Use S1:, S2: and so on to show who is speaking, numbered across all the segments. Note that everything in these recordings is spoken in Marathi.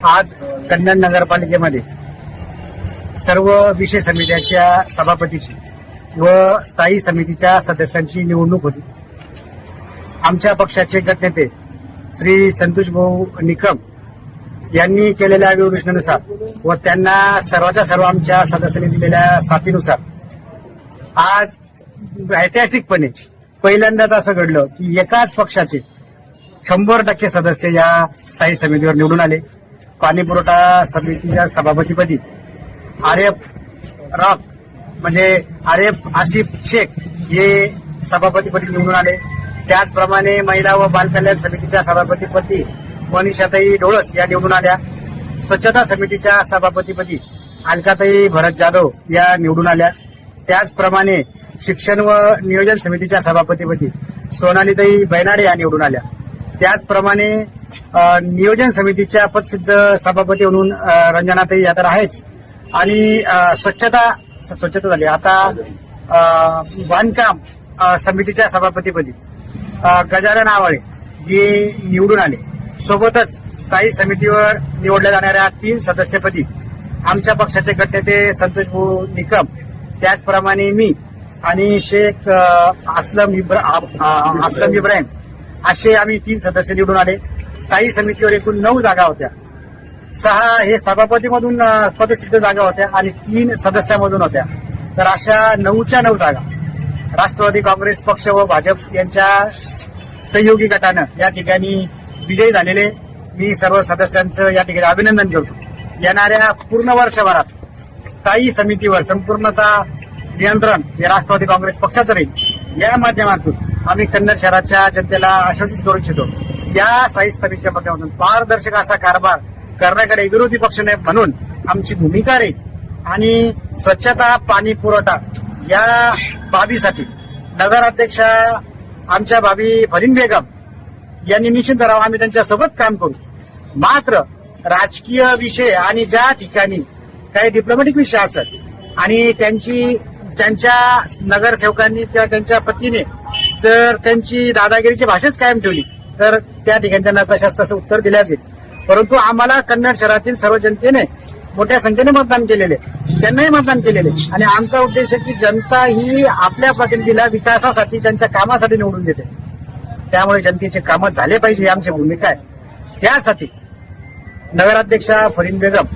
S1: आज कन्नड नगरपालिकेमध्ये सर्व विषय समित्याच्या सभापतीची व स्थायी समितीच्या सदस्यांची निवडणूक होती. आमच्या पक्षाचे गटनेते श्री संतोष भाऊ निकम यांनी केलेल्या विवेचनानुसार व त्यांना सर्वांच्या सर्व आमच्या सदस्यांनी दिलेल्या साथीनुसार आज ऐतिहासिकपणे पहिल्यांदाच असं घडलं की एकाच पक्षाचे 100% सदस्य या स्थायी समितीवर निवडून आले. पाणी पुरवठा समितीच्या सभापतीपदी आरेफ आसिफ शेख हे सभापतीपदी निवडून आले. त्याचप्रमाणे महिला व बालकल्याण समितीच्या सभापतीपदी मनीषाताई डोळस या निवडून आल्या. स्वच्छता समितीच्या सभापतीपदी अलकाताई भरत जाधव या निवडून आल्या. त्याचप्रमाणे शिक्षण व नियोजन समितीच्या सभापतीपदी सोनालीताई बैनाडे या निवडून आल्या. त्याचप्रमाणे नियोजन समितीच्या पदसिद्ध सभापती म्हणून रंजनाताई या तर आहेच. आणि स्वच्छता झाली. आता बांधकाम समितीच्या सभापतीपदी गजानन आवाळे हे निवडून आले. सोबतच स्थायी समितीवर निवडल्या जाणाऱ्या 3 सदस्यपदी आमच्या पक्षाचे गटनेते संतोष भाऊ निकम, त्याचप्रमाणे मी आणि शेख असलम इब्राहिम असे आम्ही 3 सदस्य निवडून आले. स्थायी समितीवर एकूण 9 जागा होत्या. 6 हे सभापतीमधून पदसिद्ध जागा होत्या आणि 3 सदस्यामधून होत्या. तर अशा 9च्या 9 जागा राष्ट्रवादी काँग्रेस पक्ष व भाजप यांच्या सहयोगी गटानं या ठिकाणी विजयी झालेले मी सर्व सदस्यांचं या ठिकाणी अभिनंदन करतो. येणाऱ्या पूर्ण वर्षभरात स्थायी समितीवर संपूर्णतः नियंत्रण हे राष्ट्रवादी काँग्रेस पक्षाचं राहील. या माध्यमातून आम्ही कन्नड शहराच्या जनतेला आश्वासित करू इच्छितो. या स्थायी समितीच्या माध्यमातून पारदर्शक असा कारभार करण्याकडे विरोधी पक्ष नाही म्हणून आमची भूमिका राहील. आणि स्वच्छता, पाणी पुरवठा या बाबीसाठी नगराध्यक्षा आमच्या भाभी फरीन बेगम यांनी निश्चित राहावं. आम्ही त्यांच्यासोबत काम करू. मात्र राजकीय विषय आणि ज्या ठिकाणी काही डिप्लोमॅटिक विषय असत आणि त्यांच्या नगरसेवकांनी किंवा त्यांच्या पत्नीने जर त्यांची दादागिरीची भाषाच कायम ठेवली तर त्या ठिकाणी त्यांना तसं उत्तर दिल्या जाईल. परंतु आम्हाला कन्नड शहरातील सर्व जनतेने मोठ्या संख्येने मतदान केलेले, त्यांनाही मतदान केलेले आणि आमचा उद्देश आहे की जनता ही आपल्या प्रतिनिधीला विकासासाठी त्यांच्या कामासाठी निवडून देते. त्यामुळे जनतेचे कामं झाले पाहिजे ही आमची भूमिका आहे. त्यासाठी नगराध्यक्षा फरीन बेगम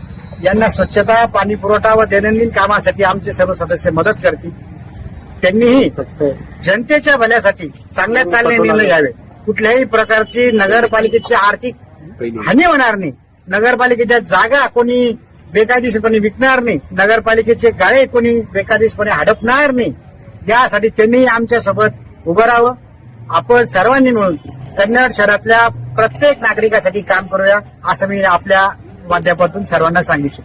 S1: यांना स्वच्छता, पाणी पुरवठा व दैनंदिन कामासाठी आमचे सर्व सदस्य मदत करतील. त्यांनीही जनतेच्या भल्यासाठी चांगल्यात चांगले निर्णय घ्यावे. कुठल्याही प्रकारची नगरपालिकेची आर्थिक हानी होणार नाही. नगरपालिकेच्या जागा कोणी बेकायदेशीरपणे विकणार नाही. नगरपालिकेचे गाळे कोणी बेकायदेशीरपणे हडपणार नाही. यासाठी त्यांनी आमच्यासोबत उभं राहावं. आपण सर्वांनी मिळून कन्नड शहरातल्या प्रत्येक नागरिकासाठी काम करूया असं मी आपल्या माध्यमातून सर्वांना सांगितलं.